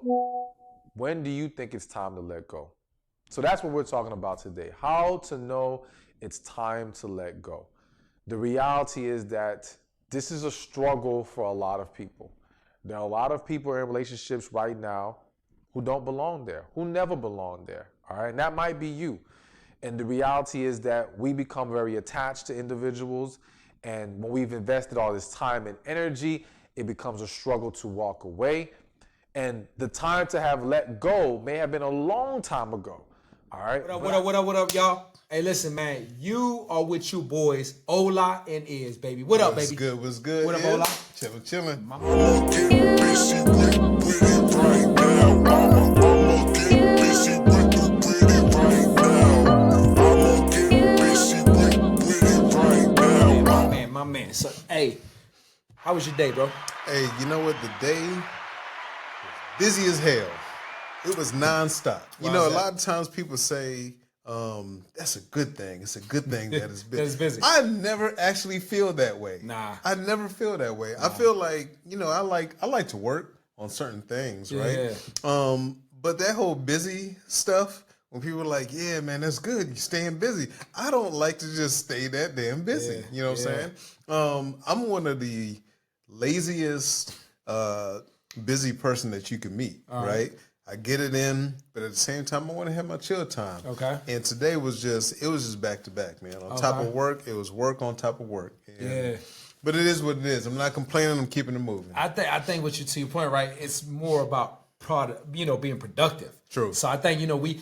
When do you think it's time to let go? So that's what we're talking about today. How to know it's time to let go. The reality is that this is a struggle for a lot of people. There are a lot of people in relationships right now who don't belong there, who never belonged there. All right, and that might be you. And the reality is that we become very attached to individuals. And when we've invested all this time and energy, it becomes a struggle to walk away. And the time to have let go may have been a long time ago. All right. What up, y'all? Hey, listen, man. You are with you boys, Ola and Iz, baby. What up, baby? What's good? What up, Ola? Chilling. I'ma get busy with it right now. I'ma get busy with it right now. I'ma get busy with it right now. My man. So, hey, how was your day, bro? Hey, you know what? The day was busy as hell. It was nonstop. You know, a lot of times people say, that's a good thing. It's a good thing that it's busy. That it's busy. I never actually feel that way. Nah. I never feel that way. I feel like, you know, I like to work on certain things, right? But that whole busy stuff, when people are like, yeah, man, that's good, you're staying busy. I don't like to just stay that damn busy. You know what I'm saying? I'm one of the laziest busy person that you can meet, right? I get it in, but at the same time, I want to have my chill time. Okay. And today was just back to back, man. On top of work, it was work on top of work. And, but it is what it is. I'm not complaining. I'm keeping it moving. I think what you, to your point, right? It's more about product, being productive. True. So I think,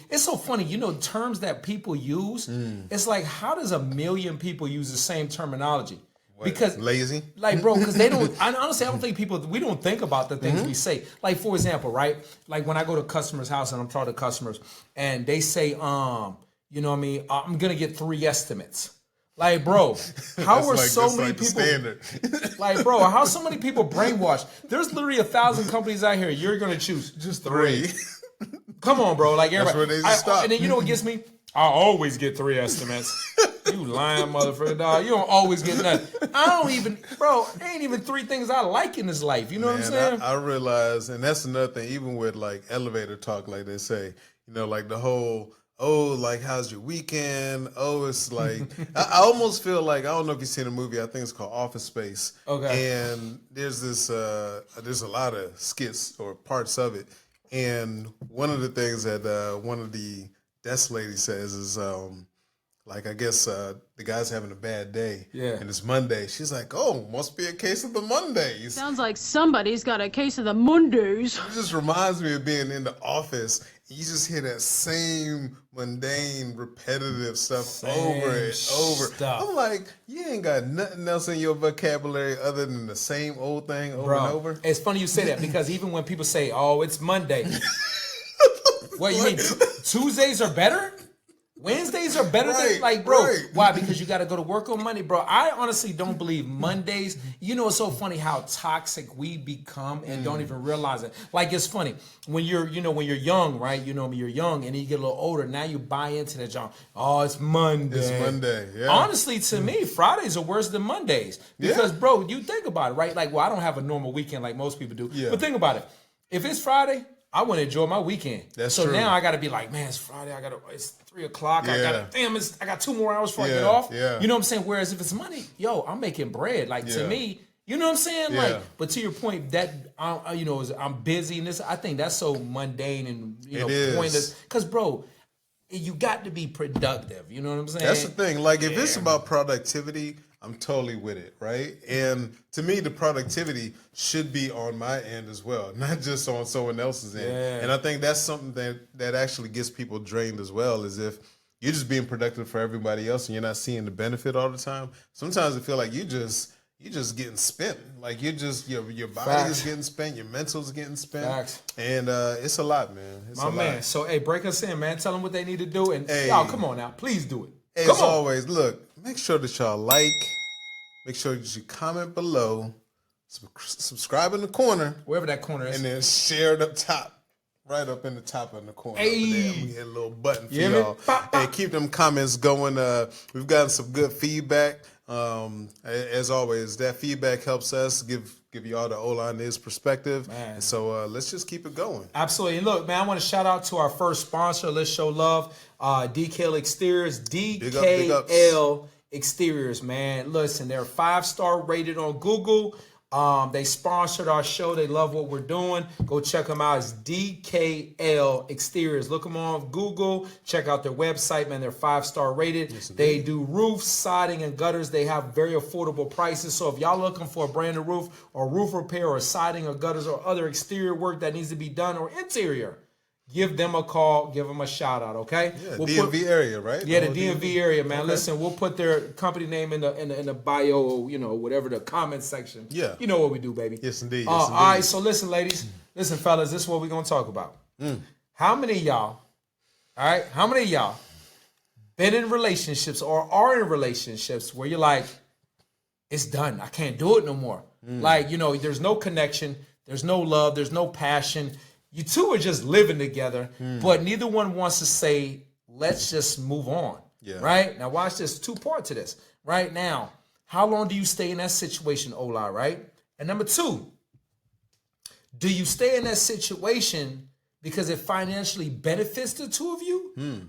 it's so funny, terms that people use. It's like, how does a million people use the same terminology? Because lazy, like, bro, because they don't. Honestly, I don't think we don't think about the things we say. Like, for example, right? Like when I go to a customer's house and I'm talking to customers, and they say, I'm gonna get 3 estimates. Like, bro, how are so many people? Like, bro, how so many people brainwashed? There's literally 1,000 companies out here. You're gonna choose just 3. Come on, bro. Like, everybody. That's where they just stop. And then you know what gets me? I always get 3 estimates. You lying motherfucker, dog. You don't always get nothing. Ain't even 3 things I like in this life. You know what I'm saying? I realize, and that's another thing, even with like elevator talk, like they say, like the whole, like, how's your weekend? It's like, I almost feel like, I don't know if you've seen a movie, I think it's called Office Space. Okay. And there's this, there's a lot of skits or parts of it. And one of the things that one of the desk lady says is, like, I guess the guy's having a bad day. Yeah. And it's Monday. She's like, must be a case of the Mondays. Sounds like somebody's got a case of the Mondays. It just reminds me of being in the office. You just hear that same mundane, repetitive stuff over and over. I'm like, you ain't got nothing else in your vocabulary other than the same old thing over and over. It's funny you say that because even when people say, it's Monday. What, you mean Tuesdays are better? Wednesdays are better than, like, bro. Right. Why? Because you got to go to work on Monday, bro. I honestly don't believe Mondays. It's so funny how toxic we become and don't even realize it. Like, it's funny when you're young, right? You're young and you get a little older. Now you buy into that, John. It's Monday. It's Monday. Yeah. Honestly, to me, Fridays are worse than Mondays because, bro, you think about it, right? Like, I don't have a normal weekend like most people do. Yeah. But think about it. If it's Friday, I want to enjoy my weekend. That's so true. Now I got to be like, man, it's Friday. It's 3 o'clock. Yeah. I got 2 more hours before I get off. Yeah. You know what I'm saying? Whereas if it's Monday, I'm making bread. Like, to me, you know what I'm saying? Yeah. Like, but to your point, that I'm busy and this. I think that's so mundane and pointless. Because, bro, you got to be productive. You know what I'm saying? That's the thing. Like, if it's about productivity, I'm totally with it, right? And to me, the productivity should be on my end as well, not just on someone else's end. Yeah. And I think that's something that actually gets people drained as well, is if you're just being productive for everybody else and you're not seeing the benefit all the time. Sometimes I feel like you're just getting spent. Like, your body is getting spent, your mental is getting spent. Facts. And it's a hey, man. It's My man. So, hey, break us in, man. Tell them what they need to do. And y'all, come on now. Please do it. As always, look, make sure that y'all make sure that you comment below, subscribe in the corner. Wherever that corner is. And then share it up top. Right up in the top of the corner. Hey. Over there. We hit a little button for Yeah, y'all. bop. And keep them comments going. We've gotten some good feedback. As always, that feedback helps us give give you all the Ola and his perspective. Man. And so let's just keep it going. Absolutely. And look, man, I want to shout out to our first sponsor. Let's show love. DKL Exteriors. Big ups. DKL Exteriors, man. Listen, they're 5-star rated on Google. They sponsored our show. They love what we're doing. Go check them out. It's DKL Exteriors. Look them on Google. Check out their website, man. They're 5-star rated. They do roofs, siding, and gutters. They have very affordable prices. So if y'all looking for a brand new roof or roof repair or siding or gutters or other exterior work that needs to be done or interior, give them a call, give them a shout out, okay? Yeah, DMV area, right? Yeah, the DMV area, man. Okay. Listen, we'll put their company name in the bio, whatever the comment section. Yeah. You know what we do, baby. Yes, indeed. All right, so listen, ladies. Listen, fellas, this is what we're going to talk about. How many of y'all, all right, how many of y'all been in relationships or are in relationships where you're like, it's done. I can't do it no more. Like, there's no connection. There's no love. There's no passion. You two are just living together, but neither one wants to say, let's just move on. Yeah. Right? Now, watch this. 2 parts to this. Right now, how long do you stay in that situation, Ola, right? And number 2, do you stay in that situation because it financially benefits the two of you?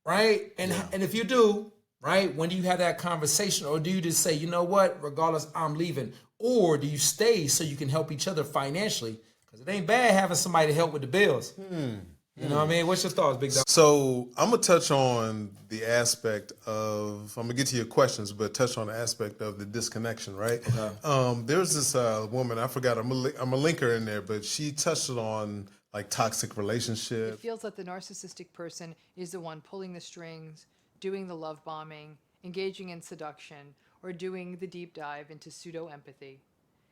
Right? And if you do, right, when do you have that conversation? Or do you just say, you know what, regardless, I'm leaving? Or do you stay so you can help each other financially? Because it ain't bad having somebody to help with the bills. You know what I mean? What's your thoughts, Big Dog? So I'm going to touch on the aspect of, I'm going to get to your questions, but touch on the aspect of the disconnection, right? Okay. There's this woman, I forgot, I'm going to link her in there, but she touched on like toxic relationship. It feels that the narcissistic person is the one pulling the strings, doing the love bombing, engaging in seduction, or doing the deep dive into pseudo-empathy.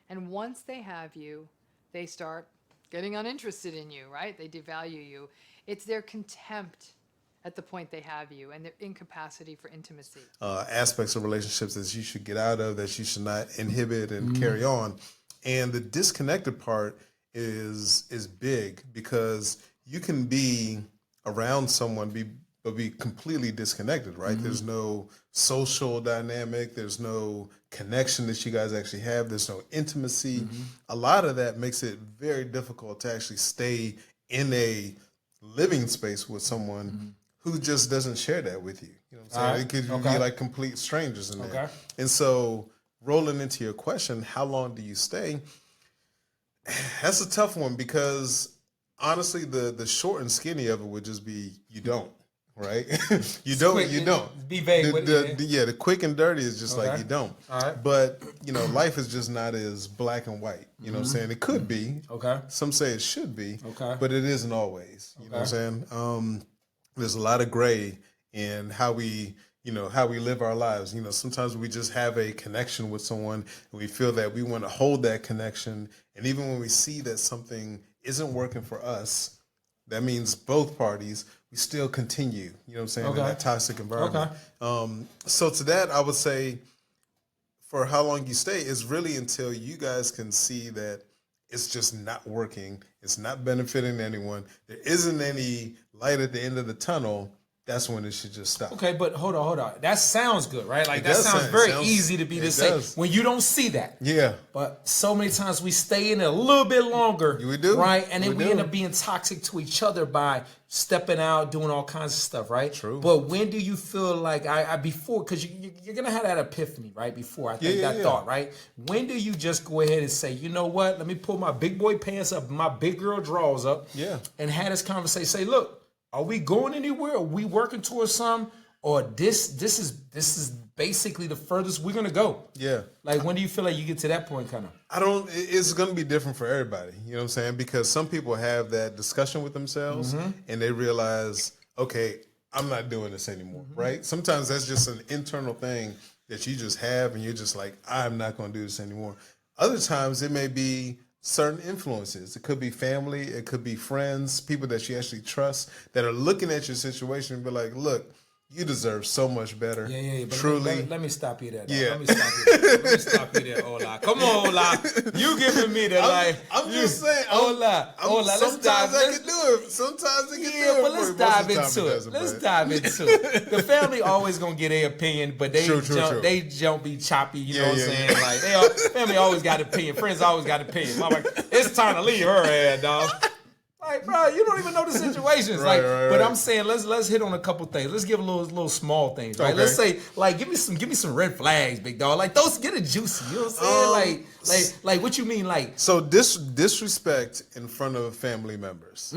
And once they have you, they start getting uninterested in you, right? They devalue you. It's their contempt at the point they have you and their incapacity for intimacy. Aspects of relationships that you should get out of, that you should not inhibit and carry on. And the disconnected part is big because you can be around someone, but be completely disconnected, right? There's no social dynamic. There's no connection that you guys actually have. There's no intimacy. A lot of that makes it very difficult to actually stay in a living space with someone who just doesn't share that with you. You know what I'm saying? It could be like complete strangers in there. And so rolling into your question, how long do you stay? That's a tough one because honestly, the short and skinny of it would just be you don't. Right? you don't. Be vague with it. Yeah, the quick and dirty is just like you don't. All right. But, life is just not as black and white. You know what I'm saying? It could be. Okay. Some say it should be. Okay. But it isn't always. You know what I'm saying? There's a lot of gray in how we live our lives. Sometimes we just have a connection with someone and we feel that we want to hold that connection. And even when we see that something isn't working for us, that means both parties, we still continue, you know what I'm saying, in that toxic environment. So to that, I would say for how long you stay is really until you guys can see that it's just not working. It's not benefiting anyone. There isn't any light at the end of the tunnel. That's when it should just stop. Okay, but hold on. That sounds good, right? Like that sounds very easy to be to say when you don't see that. Yeah. But so many times we stay in it a little bit longer. We do. Right? And then we end up being toxic to each other by stepping out, doing all kinds of stuff, right? True. But when do you feel like before, because you're going to have that epiphany, right? Before, I think thought, right? When do you just go ahead and say, you know what? Let me pull my big boy pants up, my big girl drawers up. Yeah. And have this conversation. Say, look, are we going anywhere? Are we working towards some? Or this is basically the furthest we're gonna go? Yeah. Like when do you feel like you get to that point, kind of? It's gonna be different for everybody. You know what I'm saying? Because some people have that discussion with themselves and they realize, okay, I'm not doing this anymore, right? Sometimes that's just an internal thing that you just have and you're just like, I'm not gonna do this anymore. Other times it may be certain influences. It could be family, it could be friends, people that you actually trust that are looking at your situation and be like, look, You deserve so much better. Yeah. But Truly. let me stop you there. Though. Yeah. Let me stop you there. Ola. Come on, Ola. You giving me the I'm just saying. Ola. Let's sometimes dive. I can do it. Sometimes I can do it. Yeah, but let's Most dive of the time into it. doesn't, Let's but- dive into it. The family always gonna get their opinion, but they True. they don't be choppy. You know what I'm Yeah. saying? Like family always got opinion. Friends always got opinion. I'm like, it's time to leave her ass, dog. Like, bro, you don't even know the situations. Right, But right. I'm saying let's hit on a couple things. Let's give a little small things, right? Okay. Let's say, like, give me some red flags, big dog. Like those, get it juicy. You know what I'm saying? Like what you mean? Like, So disrespect in front of family members.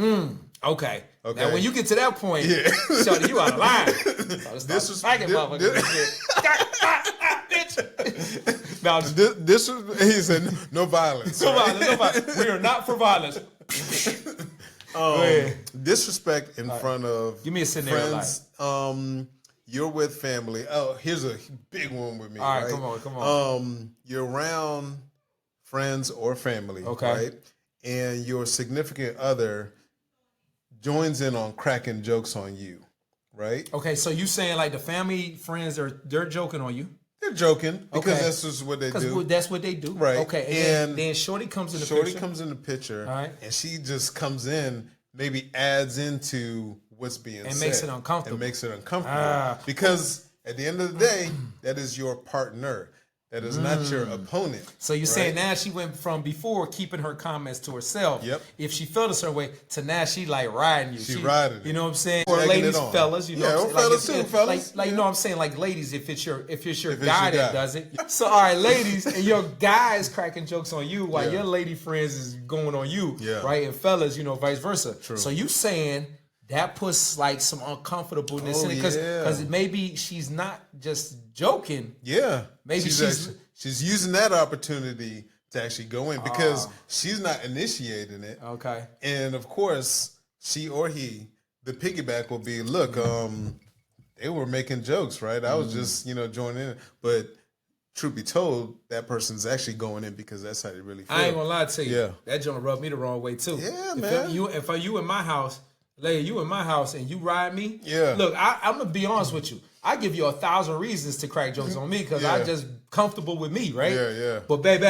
okay. Okay. Now when you get to that point, shorty, you out of line. Disrespect, bitch. Now, He said no violence. no right? violence, no violence. We are not for violence. Disrespect in front of Give me a scenario, friends. You're with family. Oh, here's a big one with me. All right, come on. You're around friends or family, Okay. right? And your significant other joins in on cracking jokes on you, right? Okay, so you saying like the family, friends they're joking on you? They're joking because Okay. that's just what they do. Because that's what they do. Right. Okay, and then Shorty comes in the Shorty picture. comes in the picture, All right. and she just comes in, maybe adds into what's being said. And makes it uncomfortable. And makes it uncomfortable. Because at the end of the day, that is your partner. That is not your opponent. So you're right? saying now she went from before keeping her comments to herself. Yep. If she felt a certain way, to now she like riding you. She riding it. You know what I'm saying? Or Egging ladies, it on. fellas. You know Yeah, what I'm or saying? fellas Like, too, fellas. Like you Yeah. know what I'm saying? Like ladies, if it's your guy it's your that guy. does it. So all right, ladies, and your guy is cracking jokes on you while your lady friends is going on you. Yeah. Right, and fellas, you know, vice versa. True. So you saying that puts like some uncomfortableness in it because maybe she's not just joking. Yeah. Maybe she's using that opportunity to actually go in because she's not initiating it. Okay. And of course, she or he, the piggyback will be, look, they were making jokes, right? I was just, joining in. But truth be told, that person's actually going in because that's how they really feel. I ain't gonna lie to you. Yeah. That joint rubbed me the wrong way too. Yeah, if man. If you in my house, lady, you in my house and you ride me. Yeah. Look, I'm gonna be honest with you. I give you 1,000 reasons to crack jokes on me because I'm just comfortable with me, right? Yeah. But baby,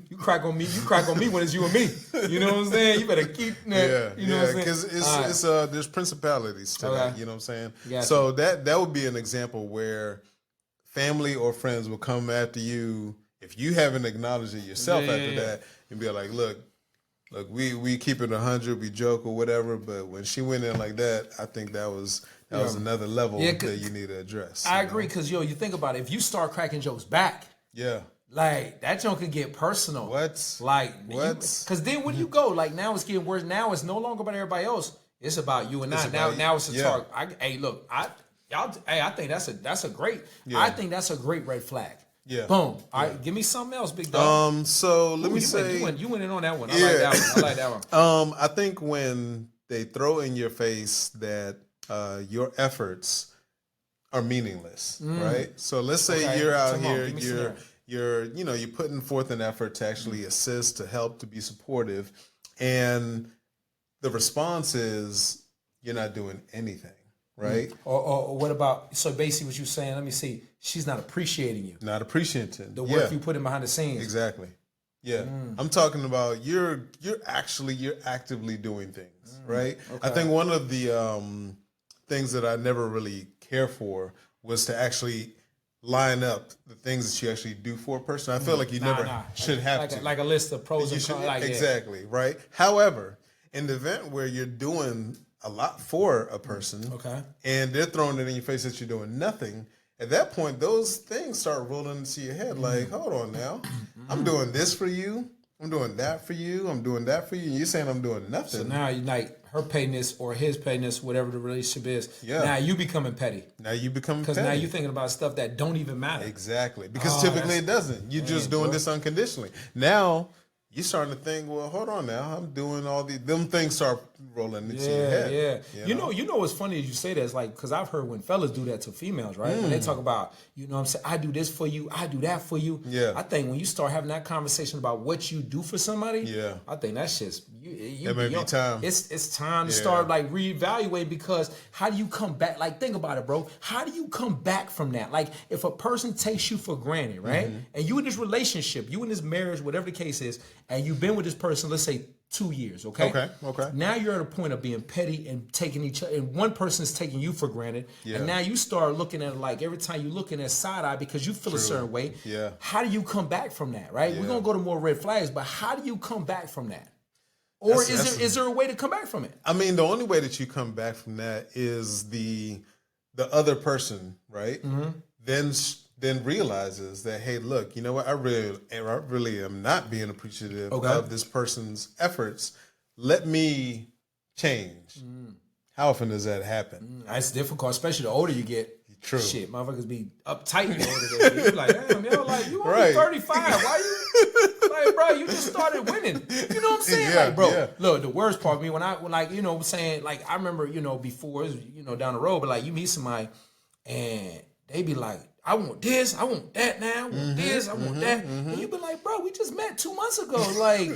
you crack on me. You crack on me when it's you and me. You know what I'm saying? You better keep that. Yeah, You know what I'm saying? because it's there's principalities to that. You know what I'm saying? Gotcha. So that would be an example where family or friends will come after you if you haven't acknowledged it yourself after that and be like, look, we keep it 100, we joke or whatever, but when she went in like that, I think that was another level that you need to address. I agree because you think about it. If you start cracking jokes back, Yeah. like that joke can get personal. What? Like What? Because then when you go, like now it's getting worse. Now it's no longer about everybody else. It's about you and I. about you. Now it's a Yeah. target. I think that's a great. I think that's a great red flag. Yeah. Boom. All right, give me something else, big dog. So let me you say went in on that one. I Yeah. like that one. I think when they throw in your face that your efforts are meaningless, right? So let's say Okay, you're out come on, here, give me some you're putting forth an effort to actually assist, to help, to be supportive, and the response is you're not doing anything, right? Or what about? So basically, what you're saying? Let me see. She's not appreciating you. Not appreciative. The work you put in behind the scenes. Exactly. Yeah. I'm talking about you're actively doing things, right? I think one of the things that I never really care for was to actually line up the things that you actually do for a person. I feel like you never should have to. Like a list of pros and cons. Exactly, right? However, in the event where you're doing a lot for a person and they're throwing it in your face that you're doing nothing, at that point, those things start rolling into your head like, hold on now. I'm doing this for you. I'm doing that for you. I'm doing that for you. And you're saying I'm doing nothing. So now you like her pettiness or his pettiness, whatever the relationship is. Yeah. Now you becoming petty. Now you become Because now you're thinking about stuff that don't even matter. Exactly. Because typically it doesn't. You're just doing this unconditionally. Now you starting to think, well, hold on now, I'm doing all them things start rolling into your head. Yeah. You know what's funny as you say that is like, because I've heard when fellas do that to females, right? When they talk about, you know what I'm saying, I do this for you, I do that for you. Yeah. I think when you start having that conversation about what you do for somebody, Yeah. I think that's just It may be time. It's time to start like reevaluating, because how do you come back? Like, think about it, bro. How do you come back from that? Like, if a person takes you for granted, right? And you in this relationship, you in this marriage, whatever the case is, and you've been with this person, let's say 2 years, okay? Okay. Now you're at a point of being petty and taking each other, and one person is taking you for granted. Yeah. And now you start looking at it like every time you're looking at side eye because you feel a certain way. Yeah. How do you come back from that, right? Yeah. We're gonna go to more red flags, but how do you come back from that? Or is there a way to come back from it? I mean, the only way that you come back from that is the other person, right? Then realizes that, hey, look, you know what? I really am not being appreciative of this person's efforts. Let me change. How often does that happen? That's difficult, especially the older you get. True. Shit, motherfuckers be uptight the older they get. You like, damn, yo, like you only Right. 35. Why you like, bro? You just started winning. You know what I'm saying? Yeah, like, bro, yeah. look, the worst part of me when like, you know, what I'm saying, like, I remember, you know, before, it was, you know, down the road, but like you meet somebody and they be like, I want this, I want that now, I want this, I want that. And you be like, bro, we just met 2 months ago. Like,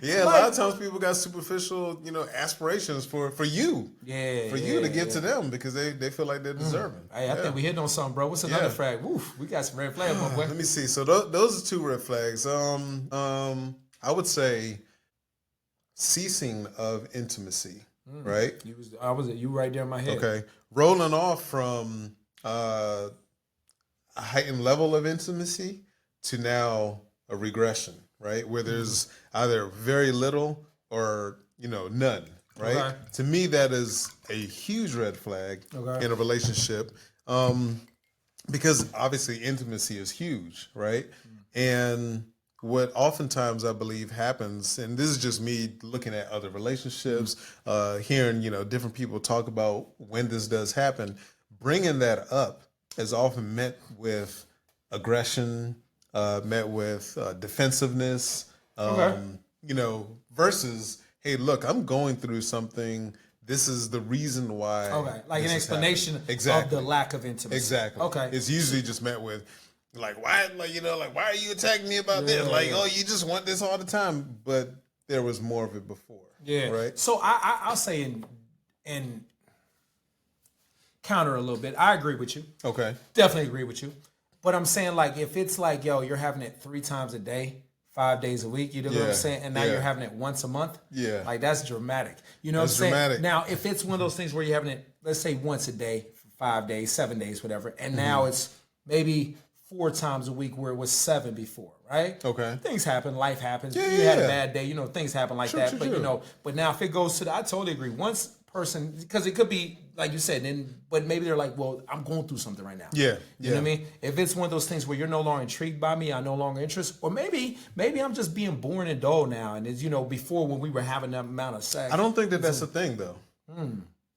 Yeah, a lot of times people got superficial, aspirations for you. Yeah, For you to get to them because they feel like they're deserving. Hey, I think we hitting on something, bro. What's another flag? Woof, we got some red flags, my boy. Let me see. So those are 2 red flags. I would say ceasing of intimacy, right? You right there in my head. Okay. Rolling off from a heightened level of intimacy to now a regression, right? Where there's either very little or, none, right? Okay. To me, that is a huge red flag in a relationship. Because obviously intimacy is huge, right? And what oftentimes I believe happens, and this is just me looking at other relationships, hearing, different people talk about when this does happen, bringing that up is often met with aggression, met with defensiveness, versus, hey, look, I'm going through something. This is the reason why. Okay, like this an is explanation happening. of the lack of intimacy. Exactly. Okay. It's usually just met with, like, why, why are you attacking me about this? Like, oh, you just want this all the time. But there was more of it before. Yeah. Right. So I'll say in counter a little bit. I agree with you. Okay. Definitely agree with you. But I'm saying, like, if it's like, yo, you're having it 3 times a day, 5 days a week, you know what I'm saying? And now you're having it once a month. Yeah. Like, that's dramatic. You know what I'm saying? Dramatic. Now, if it's one of those things where you're having it, let's say once a day, for 5 days, 7 days, whatever, and now it's maybe 4 times a week where it was 7 before, right? Okay. Things happen, life happens. Yeah, you had a yeah. bad day, things happen like that. But but now if it goes to I totally agree. Once person, because it could be like you said, but maybe they're like, well, I'm going through something right now. Yeah. You know what I mean? If it's one of those things where you're no longer intrigued by me, I'm no longer interested, or maybe I'm just being boring and dull now. And it's, before when we were having that amount of sex. I don't think that's the thing, though.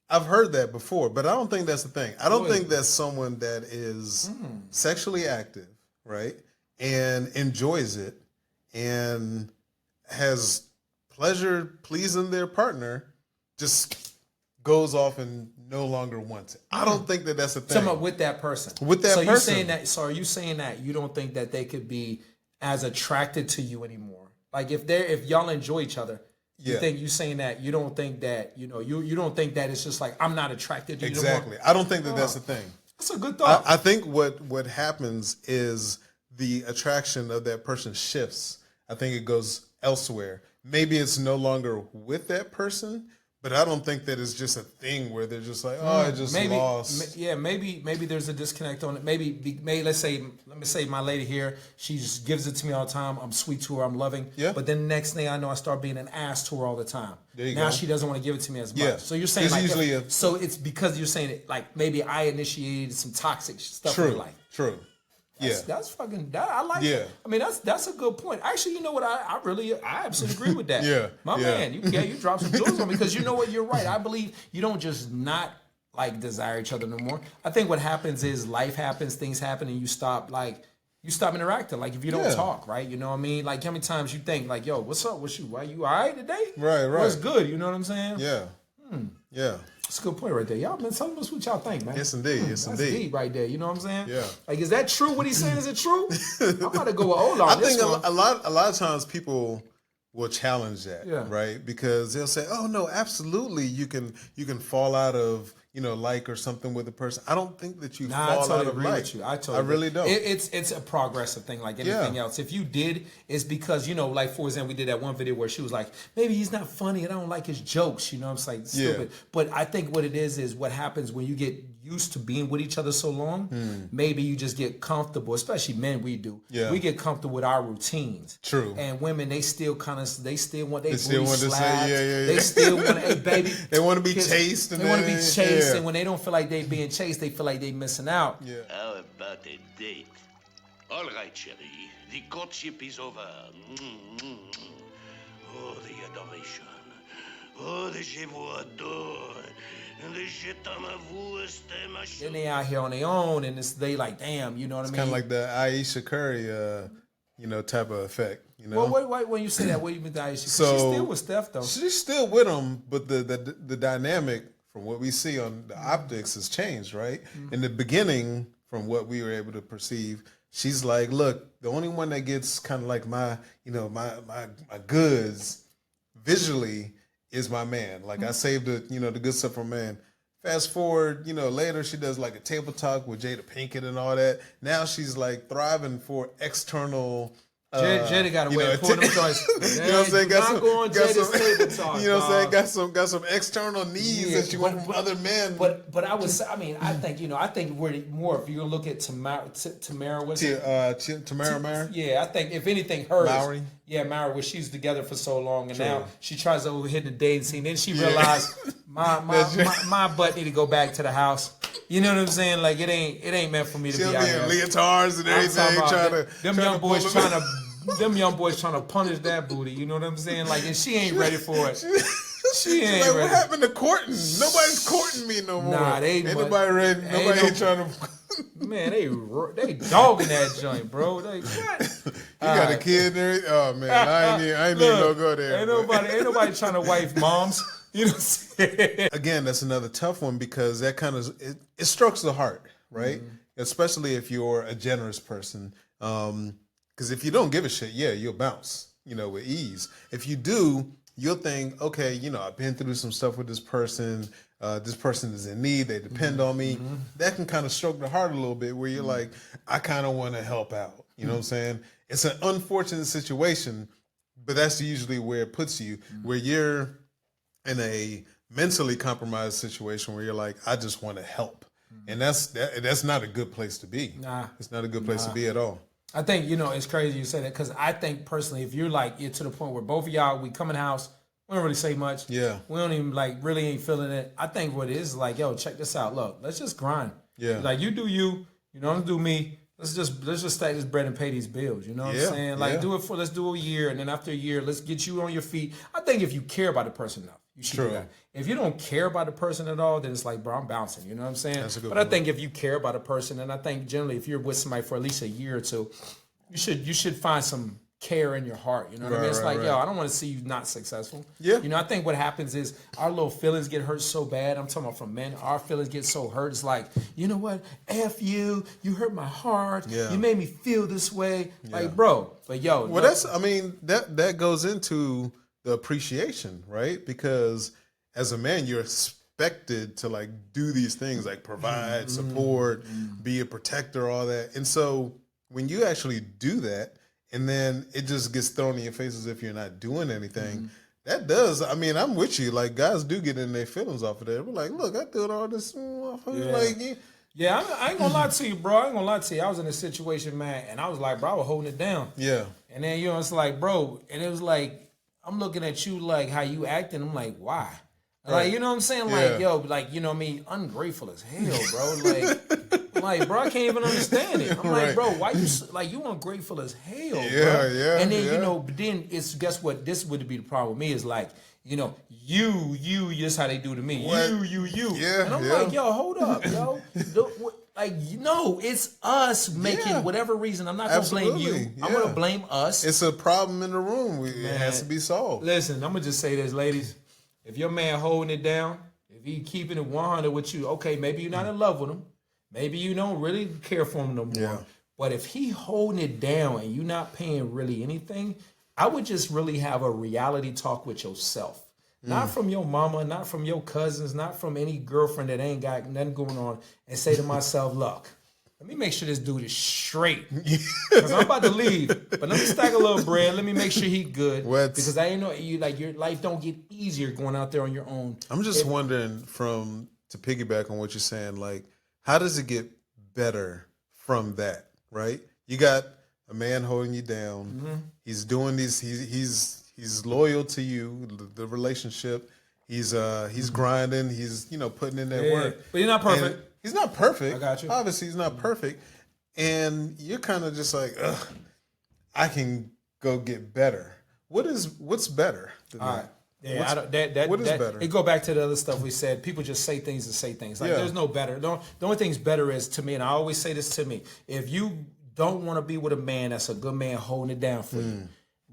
I've heard that before, but I don't think that's the thing. I don't think that's someone that is sexually active, right, and enjoys it and has pleasure pleasing their partner, just goes off and no longer wants it. I don't think that's the thing. Someone with that person. With that so person. You're saying that, so are you saying that you don't think that they could be as attracted to you anymore? Like if y'all enjoy each other, you saying that you don't think that, you don't think that it's just like, I'm not attracted to you Exactly. anymore? I don't think that's the thing. That's a good thought. I think what happens is the attraction of that person shifts. I think it goes elsewhere. Maybe it's no longer with that person, but I don't think that it's just a thing where they're just like, oh, I just lost. Maybe there's a disconnect on it. Maybe let me say my lady here, she just gives it to me all the time. I'm sweet to her, I'm loving. Yeah. But then the next thing I know, I start being an ass to her all the time. There you now go. she doesn't want to give it to me as much. Yeah. So you're saying It's like usually so it's because you're saying it like maybe I initiated some toxic stuff in your life. True. That's fucking. I like. Yeah. It. I mean, that's a good point. Actually, you know what? I absolutely agree with that. Yeah. My man, you drop some jewels on me because you know what? You're right. I believe you don't just not like desire each other no more. I think what happens is life happens, things happen, and you stop you stop interacting. Like if you don't Yeah. talk, right? You know what I mean? Like how many times you think like, yo, what's up with you? Why you all right today? Right. What's good? You know what I'm saying? Yeah. Yeah. That's a good point right there. Y'all been telling us what y'all think, man. Yes, indeed. Yes, That's indeed. deep right there. You know what I'm saying? Yeah. Like, is that true? What he's saying, is it true? I'm about to go with Ola on I this think one. a lot of times people will challenge that, Yeah. right? Because they'll say, "Oh no, absolutely, you can fall out of like or something with a person." I don't think that you Nah, I fall totally out of agree like. with you. I really don't. It's a progressive thing like anything Yeah. else. If you did, it's because, like for example, we did that one video where she was like, maybe he's not funny and I don't like his jokes, I'm like, stupid. But I think what it is what happens when you get used to being with each other so long, maybe you just get comfortable, especially men, we do. Yeah. We get comfortable with our routines. True. And women, they still want their still booty want to say, slapped. yeah. They still want, hey baby. They want to be kiss- chased. And They want to be everything. chased, Yeah. and when they don't feel like they being chased, they feel like they missing out. Yeah. How about a date? All right, chérie. The courtship is over. Oh, the adoration. Oh, the je vous adore. And the je t'aime à vous, c'était ma Then they out here on their own, and they like, damn, you know what I mean? Kind of like the Aisha Curry, type of effect. Well, wait, when you say that, what do you mean by Aisha? So- She's still with Steph, though. She's still with him, but the dynamic from what we see on the optics has changed, right? In the beginning, from what we were able to perceive, she's like, look, the only one that gets kind of like my goods visually is my man. Like I saved the good stuff for man. Fast forward, later she does like a table talk with Jada Pinkett and all that. Now she's like thriving for external. Jada got away with pulling them joints. You know what I'm saying? Not going Jada's table talk. You know what I'm saying? dog. Got some external needs Yeah, that you want from other men. But I would say, I think we're more, if you look at Tamara, what's it? Tamara Mara. Yeah, I think if anything, hers. Mowry? Yeah, Mara, where she's together for so long, and True. now she tries to hit the dating scene. Then she realized my butt need to go back to the house. You know what I'm saying? Like it ain't meant for me to She'll be be out in here. leotards and I'm talking everything, about trying them to young boys pull them them young boys trying to punish that booty. You know what I'm saying? Like, and she ain't ready for it. She She's ain't like, ready. what happened to courting? Nobody's courting me no more. Nah, they ain't nobody ready. ain't Nobody ain't no- trying to. Man, they dogging that joint, bro. They what? You got a kid there. Oh man, I ain't even gonna go there. Ain't nobody trying to wife moms. You know what I'm saying? Again, that's another tough one because that kind of it strokes the heart, right? Especially if you're a generous person. Because if you don't give a shit, yeah, you'll bounce, with ease. If you do, you'll think, okay, I've been through some stuff with this person. This person is in need. They depend on me. That can kind of stroke the heart a little bit where you're like, I kind of want to help out. You know what I'm saying? It's an unfortunate situation, but that's usually where it puts you, where you're in a mentally compromised situation where you're like, I just want to help. And that's not a good place to be. Nah. It's not a good place to be at all. I think, it's crazy you say that because I think personally, if you're to the point where both of y'all, we come in the house, we don't really say much. Yeah. We don't even really ain't feeling it. I think what it is like, yo, check this out. Look, let's just grind. Yeah. Like you do you, I'm gonna do me. Let's just stack this bread and pay these bills. You know what I'm Yeah, saying? Like yeah. let's do a year, and then after a year, let's get you on your feet. I think if you care about the person enough, you should do True. that. If you don't care about the person at all, then it's like, bro, I'm bouncing. You know what I'm saying? That's a good But I point. think if you care about a person, and I think generally if you're with somebody for at least a year or two, you should find some care in your heart. You know what I mean? It's like, yo, I don't want to see you not successful. Yeah. I think what happens is our little feelings get hurt so bad. I'm talking about from men. Our feelings get so hurt. It's like, you know what? F you. You hurt my heart. Yeah. You made me feel this way. Like, bro. But yo. Well, that goes into the appreciation, right? Because as a man, you're expected to like do these things, like provide, support, be a protector, all that. And so when you actually do that, and then it just gets thrown in your face as if you're not doing anything. That does. I mean, I'm with you. Like guys do get in their feelings off of that. We're like, look, I did all this. Like, Yeah, I ain't gonna lie to you, bro. I ain't gonna lie to you. I was in a situation, man, and I was like, bro, I was holding it down. yeah, And then, it's like, bro, and it was like, I'm looking at you like how you acting. I'm like, why? Like, you know what I'm saying? Like, Yeah. yo, like, you know what I mean? Ungrateful as hell, bro. Like, bro, I can't even understand it. I'm like, Right. bro, why you ungrateful as hell, bro? Yeah, And then, yeah. but then it's, guess what? This would be the problem with me is like, you, just how they do to me. What? You. Yeah, And I'm yeah. like, yo, hold up, yo. Like, no, it's us making whatever reason. I'm not going to blame you. Absolutely, I'm going yeah. to blame us. It's a problem in the room. It has to be solved. Listen, I'm going to just say this, ladies. If your man holding it down, if he keeping it 100 with you, okay, maybe you're not in love with him. Maybe you don't really care for him no more. Yeah. But if he holding it down and you're not paying really anything, I would just really have a reality talk with yourself. Not from your mama, not from your cousins, not from any girlfriend that ain't got nothing going on, and say to myself, look, let me make sure this dude is straight. Because I'm about to leave. But let me stack a little bread. Let me make sure he good. Because I ain't know you like your life don't get easier going out there on your own. I'm just wondering to piggyback on what you're saying, like, how does it get better from that, right? You got a man holding you down. Mm-hmm. He's doing these, he's loyal to you, the relationship. He's grinding, he's, putting in that work. But he's not perfect. And he's not perfect. I got you. Obviously, he's not perfect. And you're kind of just like, ugh, I can go get better. What's better than All that? right. Yeah, What is better? It go back to the other stuff we said. People just say things and say things. Like, there's no better. The only thing's better is, to me, and I always say this to me, if you don't want to be with a man that's a good man holding it down for you,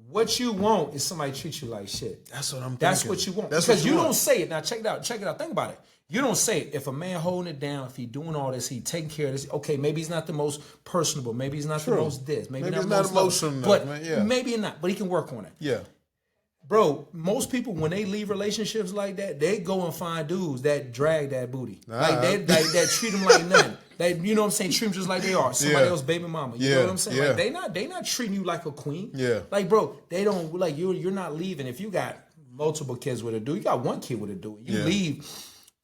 what you want is somebody treat you like shit. That's what I'm thinking. That's what you want. That's because what you don't want. say it. Now check it out. Think about it. You don't say it. If a man holding it down, if he doing all this, he taking care of this, okay, maybe he's not the most personable. Maybe he's not the most this. Maybe Maybe not he's the not most emotional loving. enough, But man, yeah. maybe not. But he can work on it. Yeah. Bro, most people, when they leave relationships like that, they go and find dudes that drag that booty. Like that treat them like nothing. They, you know what I'm saying, treat them just like they are. Somebody else baby mama. You know what I'm saying? Yeah. Like they not treating you like a queen. Yeah. Like, bro, they don't, like, you're not leaving. If you got multiple kids with a dude, you got one kid with a dude. You leave,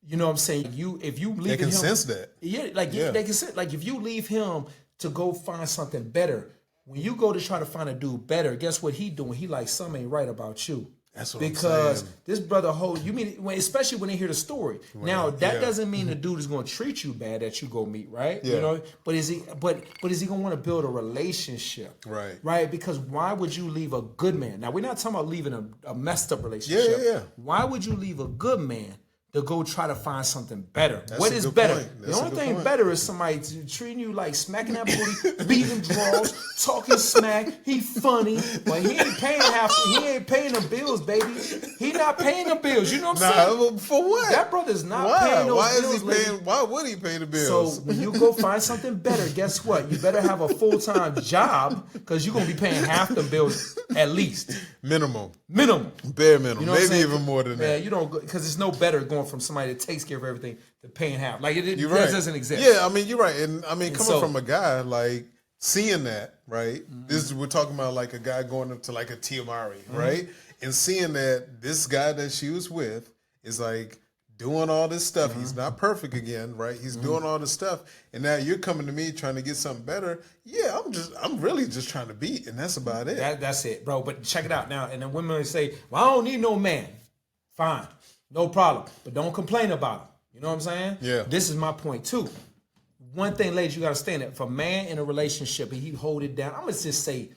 you know what I'm saying? If you leave They can him, sense that. Yeah, like they can sense, like, if you leave him to go find something better, when you go to try to find a dude better, guess what he doing? He like, something ain't right about you. That's what I'm because saying. this brother especially when they hear the story. Now that doesn't mean the dude is going to treat you bad that you go meet, right? Yeah. You know, but is he going to want to build a relationship? Right. Right? Because why would you leave a good man? Now we're not talking about leaving a messed up relationship. Yeah. Why would you leave a good man to go try to find something better? That's What a is good better? point. The That's a only good thing point. better is somebody treating you like smacking that booty, beating draws, talking smack. He funny, but he ain't paying the bills, baby. He not paying the bills. You know what I'm saying? For what? That brother's not paying those Why bills. is he paying? Why would he pay the So bills? when you go find something better, guess what? You better have a full-time job because you're gonna be paying half the bills at least. Minimum, You bare minimum, know what I'm maybe saying? even more than that. Yeah, you don't, because it's no better going from somebody that takes care of everything to paying half. Like that You're right. doesn't exist. Yeah, I mean you're right, and I mean coming so- from a guy like seeing that, right? Mm-hmm. This is, we're talking about like a guy going up to like a Tiamari, Mm-hmm. right? And seeing that this guy that she was with is like doing all this stuff. Mm-hmm. He's not perfect again, right? He's doing all this stuff, and now you're coming to me trying to get something better. Yeah, I'm really just trying to beat, and that's about it. That's it, bro. But check it out now. And then women say, well, I don't need no man. Fine. No problem. But don't complain about him. You know what I'm saying? Yeah. This is my point too. One thing, ladies, you gotta stand that. If a man in a relationship and he hold it down, I'm gonna say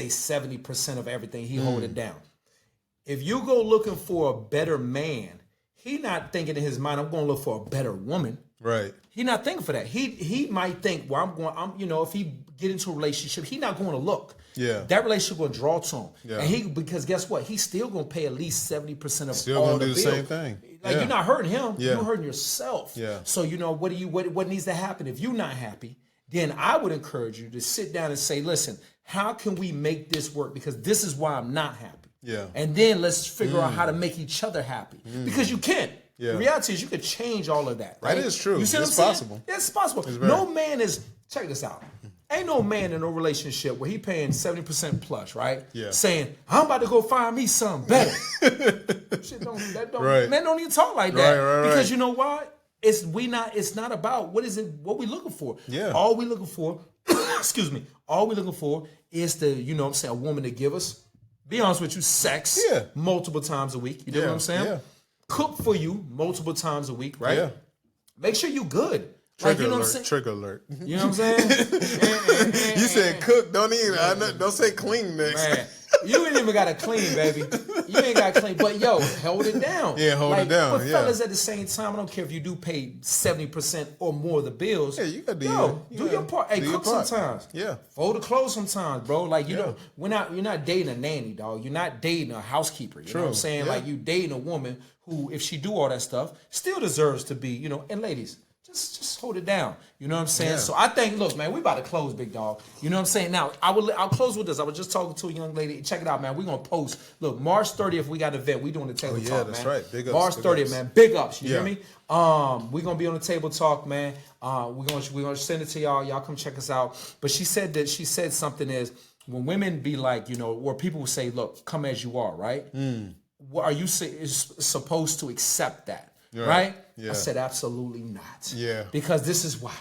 70% of everything he hold it down. If you go looking for a better man, he not thinking in his mind, I'm gonna look for a better woman. Right. He not thinking for that. He might think, well, if he get into a relationship, he not going to look. Yeah. That relationship going to draw to him. Yeah. And because guess what? He's still going to pay at least 70% of Still all gonna the do the bill. same thing. Like, Yeah. you're not hurting him. Yeah. You're hurting yourself. Yeah. So, what needs to happen? If you're not happy, then I would encourage you to sit down and say, listen, how can we make this work? Because this is why I'm not happy. Yeah. And then let's figure out how to make each other happy. Because you can. Yeah. The reality is you could change all of that. Right? That is true. You see what It's I'm saying? possible. It's possible. No man is, check this out. Ain't no man in a relationship where he paying 70% plus, right? Yeah. Saying, I'm about to go find me something better. Shit Right. Men don't even talk like that. Right. Because you know what? It's not about what we looking for. Yeah. All we looking for, excuse me, all we looking for is a woman to give us, be honest with you, sex multiple times a week. You know what I'm saying? Yeah. Cook for you multiple times a week, right? Yeah. Make sure you good. Trigger you know alert. what I'm saying? Trigger alert. You know what I'm saying? You said cook. Don't say clean next. Man, You ain't even got to clean, baby. You ain't got to clean. But yo, hold it down. Yeah, hold it down, But yeah. fellas, at the same time, I don't care if you do pay 70% or more of the bills. Yeah, you gotta do do your part. Hey, do your cook part. sometimes. Yeah. Fold the clothes sometimes, bro. Like you're not dating a nanny, dog. You're not dating a housekeeper. You know what I'm saying? Yeah. Like you dating a woman who, if she do all that stuff, still deserves to be, and ladies, just hold it down. You know what I'm saying? Yeah. So I think, look, man, we about to close, big dog. You know what I'm saying? Now, I'll close with this. I was just talking to a young lady. Check it out, man. We're going to post. Look, March 30th, we got an event. We doing the table talk, man. that's right. Big ups, March big 30th, ups. man. Big ups. You Yeah. hear me? We're going to be on the table talk, man. We're gonna send it to y'all. Y'all come check us out. But she said something is, when women be like, or people will say, look, come as you are, right? What are you is supposed to accept that? Right? Yeah. I said absolutely not. Yeah. Because this is why.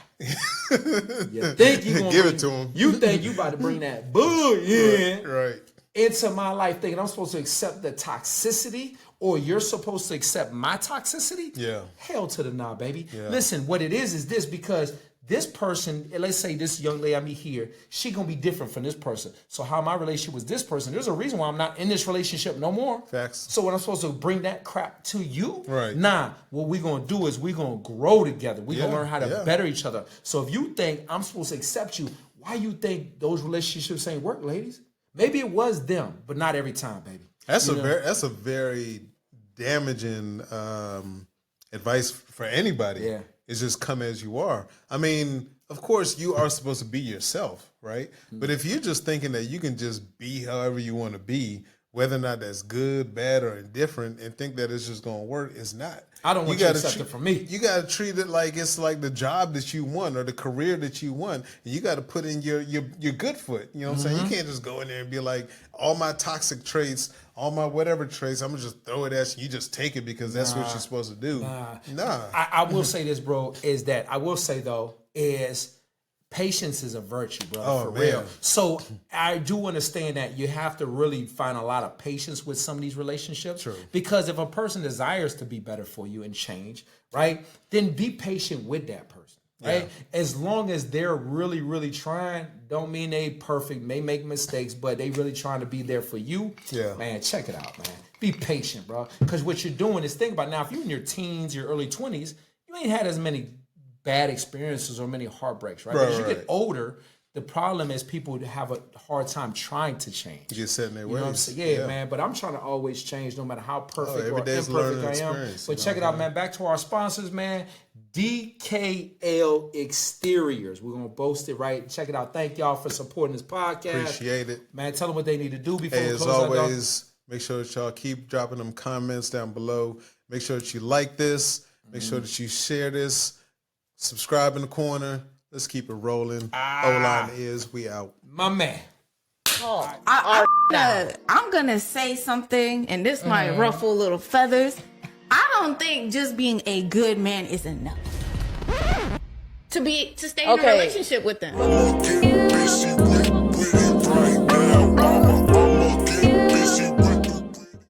You think you gonna Give it to 'em. You think you about to bring that bull in Right. into my life, thinking I'm supposed to accept the toxicity, or you're supposed to accept my toxicity? Yeah. Hell to the nah, baby. Yeah. Listen, what it is this, because this person, let's say this young lady I meet here, she gonna be different from this person. So how my relationship with this person, there's a reason why I'm not in this relationship no more. Facts. So when I'm supposed to bring that crap to you, Right. nah, what we gonna do is we gonna grow together. We gonna Yeah, learn how to yeah. better each other. So if you think I'm supposed to accept you, why you think those relationships ain't work, ladies? Maybe it was them, but not every time, baby. That's a very damaging advice for anybody. Yeah. It's just come as you are. I mean, of course, you are supposed to be yourself, right? But if you're just thinking that you can just be however you want to be, whether or not that's good, bad, or indifferent, and think that it's just going to work, it's not. I don't want you to gotta accept it from me. You got to treat it like it's like the job that you want or the career that you want. And you got to put in your good foot. You know what I'm saying? You can't just go in there and be like, all my toxic traits, all my whatever traits, I'm going to just throw it at you. You just take it because that's what you're supposed to do. Nah. I will say this, bro, is patience is a virtue, bro, for real. man. So I do understand that you have to really find a lot of patience with some of these relationships. True. Because if a person desires to be better for you and change, right, then be patient with that person. Right? As long as they're really, really trying, don't mean they perfect, may make mistakes, but they really trying to be there for you. Yeah. Man, check it out, man. Be patient, bro. Because what you're doing is, think about now, if you're in your teens, your early 20s, you ain't had as many bad experiences or many heartbreaks, right? But as you get older, the problem is people have a hard time trying to change. You get set in their You know what I'm ways. saying? Yeah, man. But I'm trying to always change, no matter how perfect every or day's a imperfect learning I am. experience, But you check know it out, what man. Back to our sponsors, man. DKL Exteriors. We're gonna boast it, right? Check it out. Thank y'all for supporting this podcast. Appreciate it. Man, tell them what they need to do before Hey, we as close out, dog. always, make sure that y'all keep dropping them comments down below. Make sure that you like this. Make sure that you share this. Subscribe in the corner. Let's keep it rolling. O-line is, we out. My man. I'm gonna say something, and this might ruffle little feathers. I don't think just being a good man is enough to stay in a relationship with them. I'ma get